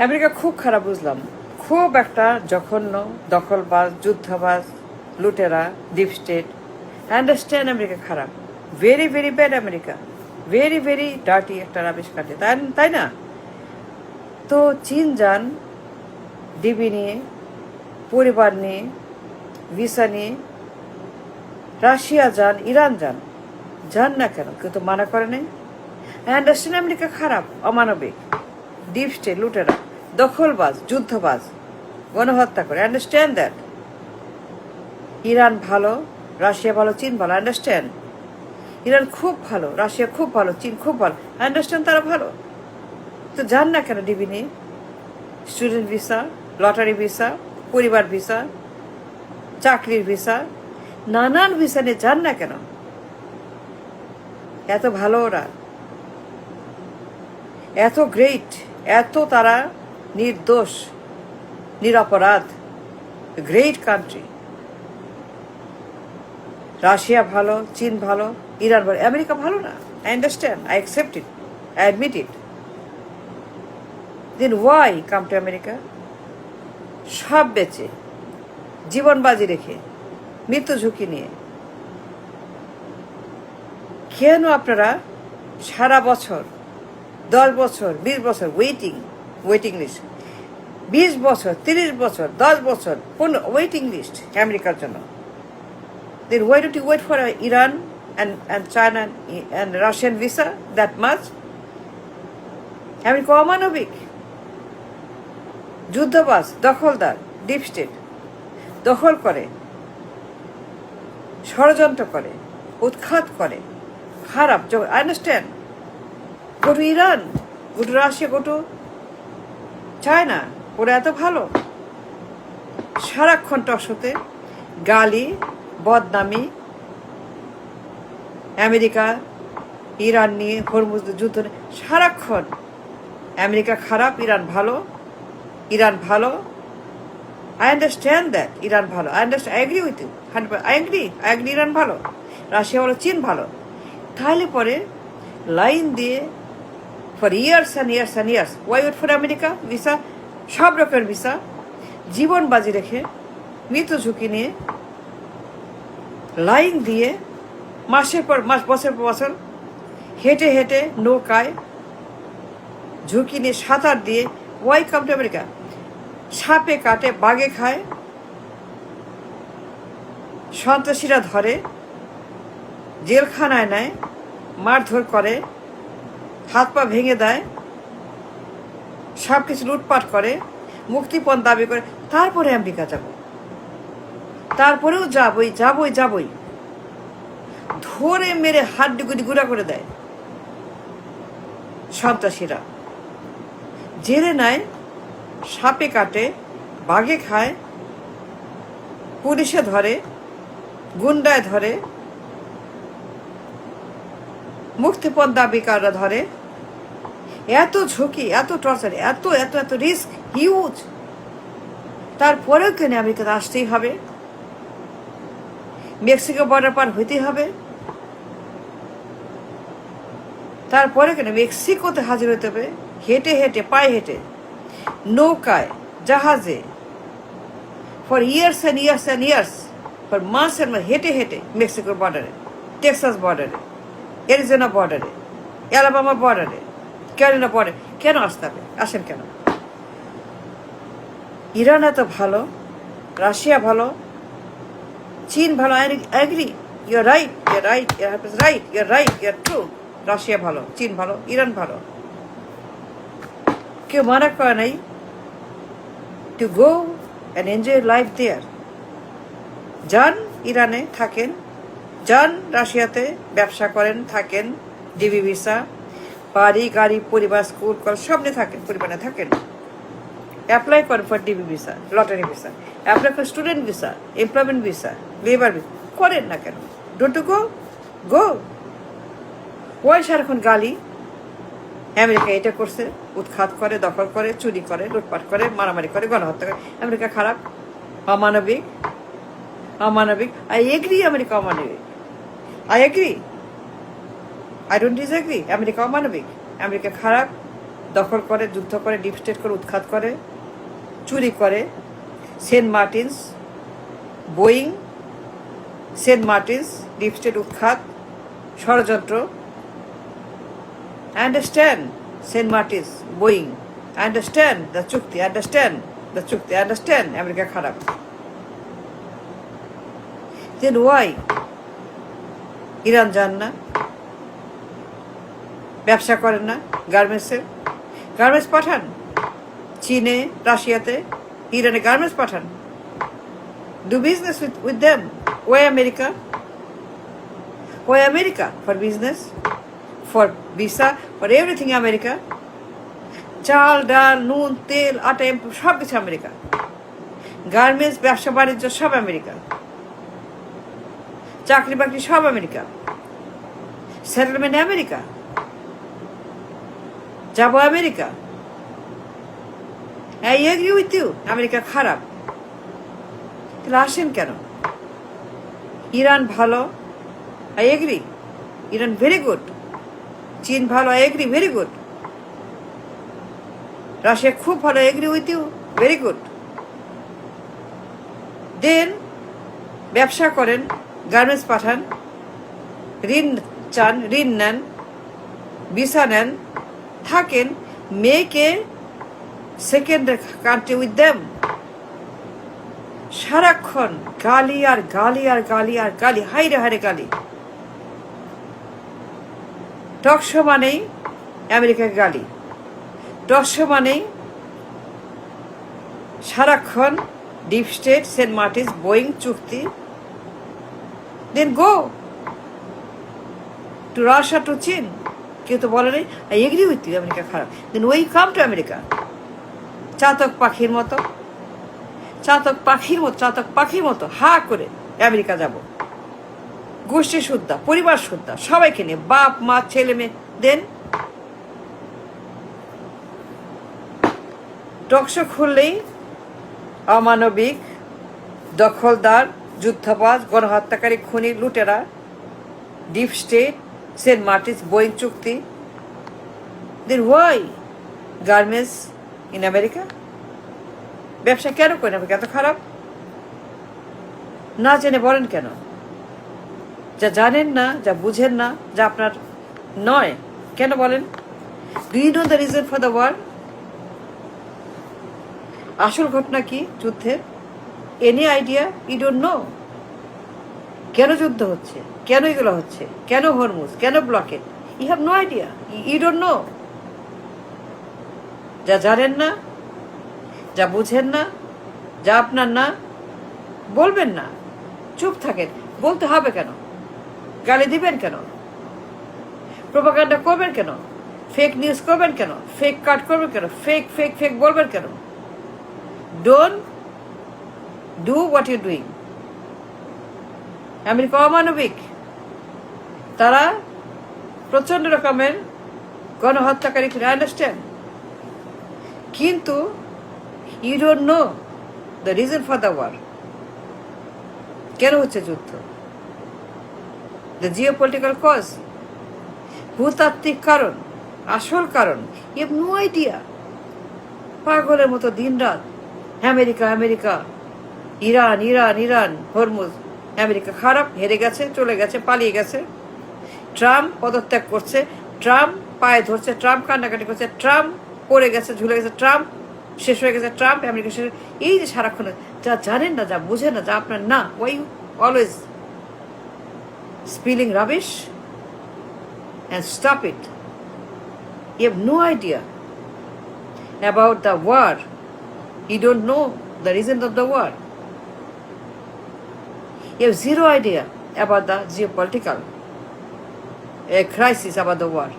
America খুব খারাপ বুঝলাম, খুব একটা জঘন্য, দখলবাজ, যুদ্ধবাজ, লুটেরা, ডিপ স্টেট। আন্ডারস্ট্যান্ড আমেরিকা খারাপ, very very bad America, very very dirty একটা রাবিশ কাটে, তাই না? তো চীন যান ডিবি নিয়ে, পরিবার নিয়ে, ভিসা নিয়ে, রাশিয়া যান, ইরান যান না কেন? কেউ তো মানা করে নাই। আন্ডারস্ট্যান্ড আমেরিকা খারাপ, অমানবিক, ডিপ স্টেট, লুটেরা, দখলবাজ, যুদ্ধবাজ, গণহত্যা করে। Understand that. ইরান ভালো, রাশিয়া ভালো, চীন ভালো। আন্ডারস্ট্যান্ড। ইরান খুব ভালো, রাশিয়া খুব ভালো, চীন খুব ভালো। আন্ডারস্ট্যান্ড তারা ভালো। তো যান না কেন ডিবি নিয়ে? স্টুডেন্ট ভিসা, লটারি ভিসা, পরিবার ভিসা, চাকরির ভিসা, নানান ভিসা নিয়ে যান না কেন? এত ভালো ওরা, এত গ্রেট, এত তারা নির্দোষ, নিরপরাধ, গ্রেট কান্ট্রি। রাশিয়া ভালো, চীন ভালো, ইরান ভালো, আমেরিকা ভালো না। I understand, I accept it, I admit it. Then why come to America? সব বেচে, জীবন বাজি রেখে, মৃত্যু ঝুঁকি নিয়ে। কেন আপনারা সারা বছর, 10 বছর, 20 বছর ওয়েটিং লিস্ট, 20 বছর, 30 বছর, 10 বছর ওয়েটিং লিস্ট আমেরিকার জন্য? Then why don't you wait for Iran and China and Russian visa that much? America অমানবিক, যুদ্ধবাজ, দখলদার, ডিপ স্টেট, দখল করে, ষড়যন্ত্র করে, উৎখাত করে, খারাপ। I understand. Go to Iran, go to Russia, go to China, ওরা এত ভালো। সারাক্ষণ টকশোতে গালি, বদনামি, আমেরিকা ইরান নিয়ে, হরমুজ যুদ্ধ নিয়ে সারাক্ষণ। আমেরিকা খারাপ, ইরান ভালো, ইরান ভালো। আই আন্ডারস্ট্যান্ড দ্যাট ইরান ভালো। I agree with you 100%। I agree Iran ভালো, রাশিয়া ভালো, চীন ভালো। তাহলে পরে লাইন দিয়ে for years and years and years why wait for America visa? সব রকমের ভিসা, জীবন বাজি রেখে, মৃত্যু ঝুঁকি নিয়ে, লাইন দিয়ে, মাসের পর মাস, বছর পর বছর, হেঁটে হেঁটে, নৌকায় ঝুঁকি নিয়ে, সাঁতার দিয়ে, ওয়াই কাম টু আমেরিকা? সাপে কাটে, বাঘে খায়, সন্ত্রাসীরা ধরে, জেলখানায় নেয়, মারধর করে, হাত পা ভেঙে দেয়, সব কিছু লুটপাট করে, মুক্তিপণ দাবি করে। তারপরে আমেরিকা যাব, তারপরেও যাবই। ধরে মেরে হাড্ডি গুড়ি গুঁড়া করে দেয় সন্ত্রাসীরা। জেলে নেয়, সাপে কাটে, বাঘে খায়, পুলিশে ধরে, গুন্ডায় ধরে, মুক্তিপণ দাবিকাররা ধরে। এত ঝুঁকি, এত টর্চার, এত এত এত রিস্ক, হিউজ। তারপরেও কেন আমেরিকাতে আসতেই হবে? মেক্সিকো বর্ডার পার হইতেই হবে? তারপরে কেন মেক্সিকোতে হাজির হতে হবে? হেঁটে হেঁটে, পায়ে হেঁটে, নৌকায়, জাহাজে, for years and years and years, for মাস অ্যান্ড মাস, হেঁটে হেঁটে মেক্সিকোর বর্ডারে, টেক্সাস বর্ডারে, অ্যারিজোনা বর্ডারে, অ্যালাবামা বর্ডারে, ক্যারিনা বর্ডারে। কেন আসতে হবে? আসেন কেন? ইরান এত ভালো, রাশিয়া ভালো, চীন ভালো। I agree, your right, your true. Russia ভালো, চীন ভালো, ইরান ভালো। কেউ মানা করে নাই to go and enjoy life there. যান ইরানে, থাকেন, যান রাশিয়াতে, ব্যবসা করেন, থাকেন, ডিবি ভিসা, বাড়ি গাড়ি, পরিবার, স্কুল কলেজ সব নিয়ে থাকেন, পরিবারে থাকেন। অ্যাপ্লাই করেন for DB visa, lottery visa, apply করেন student visa, employment visa, labour visa. করেন না কেন? Don't to go. ওই সারাক্ষণ গালি, আমেরিকা এটা করছে, উৎখাত করে, দখল করে, চুরি করে, লুটপাট করে, মারামারি করে, গণহত্যা করে। আমেরিকা খারাপ, অমানবিক। আই এগ্রি আমেরিকা অমানবিক। I agree, I don't disagree. America অমানবিক, আমেরিকা খারাপ, দখল করে, যুদ্ধ করে, ডিপ স্টেট করে, উৎখাত করে, চুরি করে। Saint Martin's, Boeing, Saint Martin's, deep state, উৎখাত, ষড়যন্ত্র। Understand Saint Martin's, Boeing, understand the চুক্তি, আন্ডারস্ট্যান্ড দ্য চুক্তি, আন্ডারস্ট্যান্ড আমেরিকা খারাপ। দেন ওয়াই ইরান যান না, ব্যবসা করেন না গার্মেন্টসের? গার্মেন্টস পাঠান চীনে, রাশিয়াতে, ইরানে গার্মেন্টস পাঠান। Do business with them. Why America? Why America? For business, for visa, for everything America. চাল, ডাল, নুন, তেল, আটা, সব কিছু আমেরিকা। গার্মেন্টস, ব্যবসা বাণিজ্য সব আমেরিকা। চাকরি বাকরি সব আমেরিকা। Settlement America. যাবো America. I agree with you, America খারাপ। তাহলে আসেন কেন? ইরান ভালো, I agree, Iran very good. চীন ভালো, I agree, very good. Russia খুব ভালো, agree with you, very good. Then ব্যবসা করেন, গার্মেন্টস পাঠান, ঋণ চান, ঋণ নেন, ভিসা নেন, থাকেন, make a second country with them. সারাক্ষণ গালি আর গালি আর গালি আর গালি, হাইরে হাইরে গালি। টকশো মানেই আমেরিকাকে গালি, টকশো মানেই সারাক্ষণ deep state, Saint Martin's, Boeing চুক্তি। Then go to Russia, to চীন। কেউ তো বলে নেই I agree with you, America খারাপ। দেন ওই কাম টু আমেরিকা। চাতক পাখির মতো, চাতক পাখির মতো, চাতক পাখির মতো হা করে আমেরিকা যাব। গোষ্ঠী শুদ্ধা, পরিবার শুদ্ধা, সবাইকে নিয়ে, বাপ মা ছেলে মেয়ে। দেন টকশো খুললেই অমানবিক, দখলদার, যুদ্ধবাজ, গণহত্যাকারী, খুনি, লুটেরা, deep state, Saint Martin's, Boeing চুক্তি। Then why garments in America? ব্যবসা কেন করেন আমেরিকা? এত খারাপ না জেনে বলেন কেন? যা জানেন না, যা বুঝেন না, যা আপনার নয়, কেন বলেন? Do you know the reason for the war? আসল ঘটনা কি যুদ্ধের? Any idea? You don't know. কেন যুদ্ধ হচ্ছে, কেন এগুলো হচ্ছে, কেন হরমুজ, কেন blocked? You have no idea, you don't know. যা জানেন না, যা বুঝেন না, যা আপনার না, বলবেন না, চুপ থাকেন। বলতে হবে কেন? গালি দিবেন কেন? প্রোপাগান্ডা করবেন কেন? ফেক নিউজ করবেন কেন? ফেক কাট করবেন কেন? ফেক ফেক ফেক বলবেন কেন? Don't do what you doing. America অমানবিক, তারা প্রচন্ড রকমের গণহত্যাকারী, আন্ডারস্ট্যান্ড, কিন্তু you don't know the reason for the war. কেন হচ্ছে যুদ্ধ? দ্য জিও পলিটিক্যাল কজ, ভূতাত্ত্বিক কারণ, আসল কারণ ইউ হ্যাভ নো আইডিয়া। পাগলের মতো দিন রাত America America, Iran Iran Iran, Hormuz. America খারাপ, হেরে গেছে, চলে গেছে, পালিয়ে গেছে। ট্রাম্প পদত্যাগ করছে, ট্রাম্প পায়ে ধরছে, ট্রাম্প কান্নাকাটি করছে, ট্রাম্প পড়ে গেছে, ঝুলে গেছে, ট্রাম্প শেষ হয়ে গেছে, ট্রাম্প আমেরিকা শেষ। এই যে সারাক্ষণ যা জানেন না, যা বুঝেন না, যা আপনার না, why you always spilling rubbish? And stop it. You have no idea about the war. You don't know the reason of the war. You have zero idea about the geopolitical crisis about the war.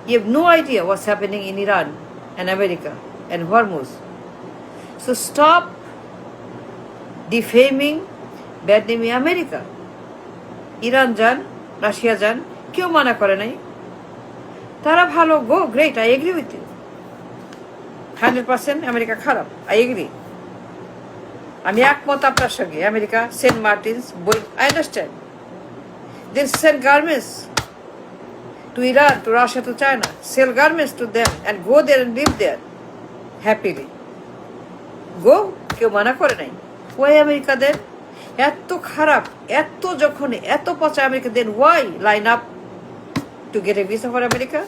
You have no idea what's happening in Iran and America and Hormuz. So stop defaming, bad naming America. Iran যান, Russia যান, কেউ মানা করে নাই। তারা ভালো, go great, I agree with you 100%। America খারাপ, I agree, আমি একমত আপনার সঙ্গে। America, Saint Martin's, Boeing, I understand. Then sent garments, to Iran, to Russia, to China, sell garments to them and go there and live there happily. Go, কেউ মানা করে নাই। ওই আমেরিকাদের এত খারাপ, এত যখন এত পচা আমেরিকাদের, why line up to get a visa for America?